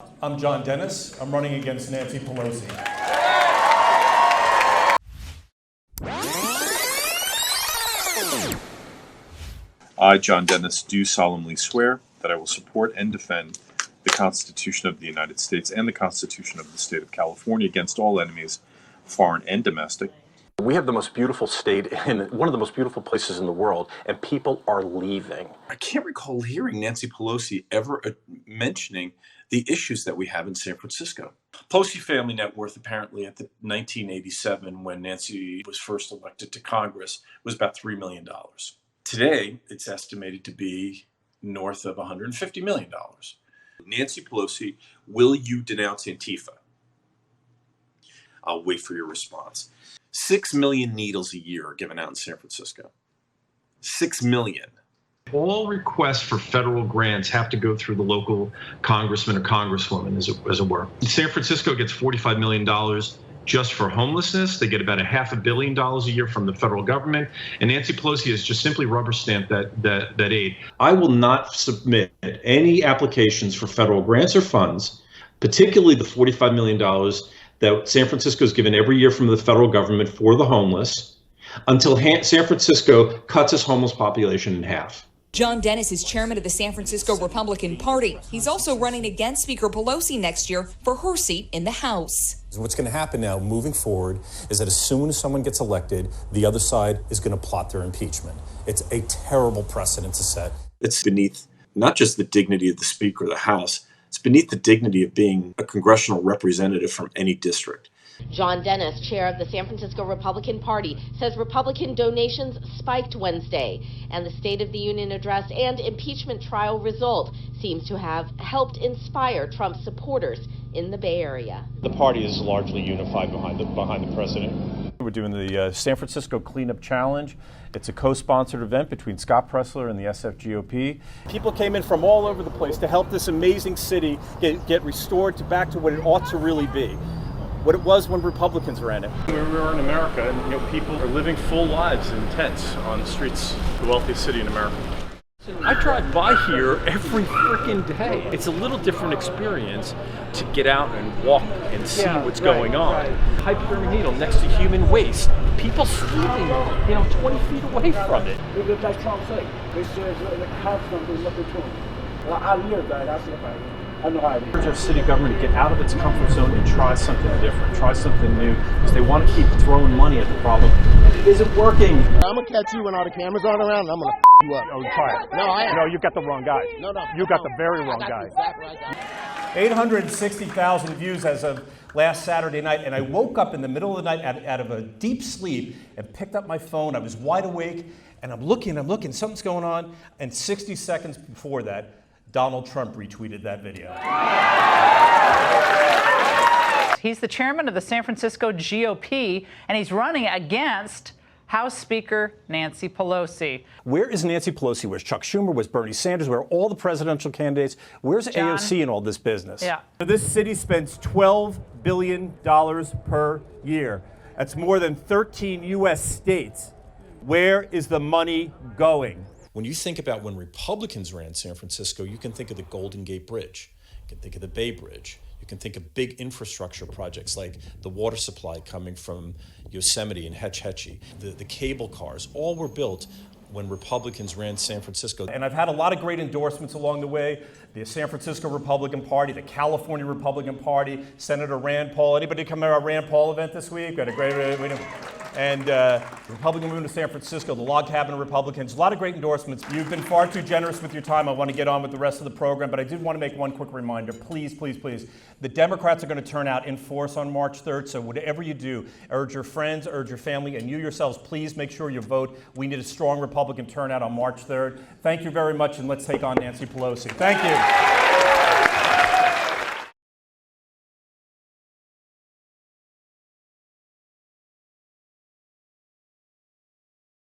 I'm John Dennis. I'm running against Nancy Pelosi. I, John Dennis, do solemnly swear that I will support and defend the Constitution of the United States and the Constitution of the State of California against all enemies, foreign and domestic. We have the most beautiful state in one of the most beautiful places in the world, and people are leaving. I can't recall hearing Nancy Pelosi ever mentioning the issues that we have in San Francisco. Pelosi family net worth apparently at the 1987, when Nancy was first elected to Congress, was about $3 million. Today, it's estimated to be north of $150 million. Nancy Pelosi, will you denounce Antifa? I'll wait for your response. 6 million needles a year are given out in San Francisco. 6 million. All requests for federal grants have to go through the local congressman or congresswoman, as it were. San Francisco gets $45 million just for homelessness. They get about $500 million a year from the federal government. And Nancy Pelosi has just simply rubber stamped that aid. I will not submit any applications for federal grants or funds, particularly the $45 million that San Francisco is given every year from the federal government for the homeless, until San Francisco cuts its homeless population in half. John Dennis is chairman of the San Francisco Republican Party. He's also running against Speaker Pelosi next year for her seat in the House. What's going to happen now moving forward is that as soon as someone gets elected, the other side is going to plot their impeachment. It's a terrible precedent to set. It's beneath not just the dignity of the Speaker of the House, it's beneath the dignity of being a congressional representative from any district. John Dennis, chair of the San Francisco Republican Party, says Republican donations spiked Wednesday, and the State of the Union address and impeachment trial result seems to have helped inspire Trump's supporters in the Bay Area. The party is largely unified behind the president. We're doing the San Francisco Cleanup Challenge. It's a co-sponsored event between Scott Presler and the SFGOP. People came in from all over the place to help this amazing city get restored back to what it ought to really be, what it was when Republicans ran it. We were in America, and people are living full lives in tents on the streets of the wealthiest city in America. I drive by here every freaking day. It's a little different experience to get out and walk and see what's going on. Hypodermic needle next to human waste. People sleeping, 20 feet away from it. Like Trump said, they said the cops don't do nothing to them. Well, I live that. I know how it is. I urge our city government to get out of its comfort zone and try something different, try something new, because they want to keep throwing money at the problem. It isn't working. I'm going to catch you when all the cameras aren't around, and I'm going to you up. Oh, try it. No, I am. No, you got the wrong guy. No. You got the very wrong guy. Exactly right guy. 860,000 views as of last Saturday night, and I woke up in the middle of the night out of a deep sleep and picked up my phone. I was wide awake, and I'm looking, something's going on, and 60 seconds before that, Donald Trump retweeted that video. He's the chairman of the San Francisco GOP, and he's running against House Speaker Nancy Pelosi. Where is Nancy Pelosi? Where's Chuck Schumer? Where's Bernie Sanders? Where are all the presidential candidates? Where's John? AOC in all this business? Yeah. This city spends $12 billion per year. That's more than 13 U.S. states. Where is the money going? When you think about when Republicans ran San Francisco, you can think of the Golden Gate Bridge. You can think of the Bay Bridge. You can think of big infrastructure projects like the water supply coming from Yosemite and Hetch Hetchy. The cable cars, all were built when Republicans ran San Francisco. And I've had a lot of great endorsements along the way. The San Francisco Republican Party, the California Republican Party, Senator Rand Paul. Anybody come to our Rand Paul event this week? Got a great and the Republican movement of San Francisco, the Log Cabin Republicans, a lot of great endorsements. You've been far too generous with your time. I want to get on with the rest of the program, but I did want to make one quick reminder. Please, please, please. The Democrats are going to turn out in force on March 3rd, so whatever you do, urge your friends, urge your family, and you yourselves, please make sure you vote. We need a strong Republican turnout on March 3rd. Thank you very much, and let's take on Nancy Pelosi. Thank you.